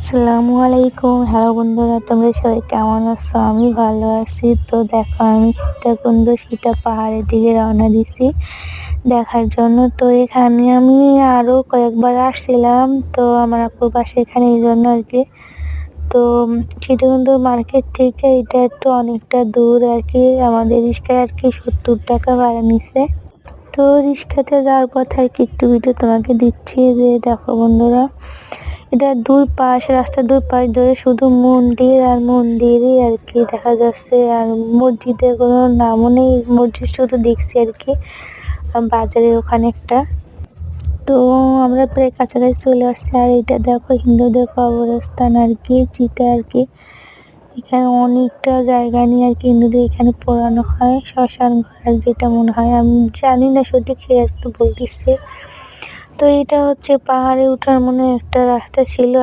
আসসালামু আলাইকুম। হ্যালো বন্ধুরা, তোমরা সবাই কেমন আছো? আমি ভালো আছি। তো দেখো, আমি সীতা পাহাড়ের দিকে রওনা দিছি দেখার জন্য। তো এখানে আমি আরো কয়েকবার আসছিলাম, তো আমার আপুর বাসা এখানে, এই জন্য আর কি। তো সীতাকুণ্ড মার্কেট থেকে এটা একটু অনেকটা দূর আর কি। আমাদের রিক্সায় আর কি 70 টাকা ভাড়া নিছে। তো রিক্সাতে যাওয়ার পথে আর কি একটু ভিডিও তোমাকে দিচ্ছি। যে দেখো বন্ধুরা, এটা রাস্তার দুই পাশ ধরে শুধু মন্দির আর মন্দিরই আর কি দেখা যাচ্ছে। আর মসজিদের কোনো নামও নেই, মসজিদ শুধু দেখছি আর কি বাজারের ওখানে একটা। তো আমরা প্রায় কাছাকাছি চলে আসছি। আর এটা দেখো হিন্দুদের কবরস্থান আর কি, চিতা আর কি। এখানে অনেকটা জায়গা নিয়ে আর কি হিন্দুদের এখানে পোড়ানো হয়, শ্মশান ঘর যেটা মনে হয়, আমি জানি না সঠিক, সে একটু বলতেছে। তো এটা হচ্ছে পাহাড়ে ওঠার মনে একটা রাস্তা ছিল।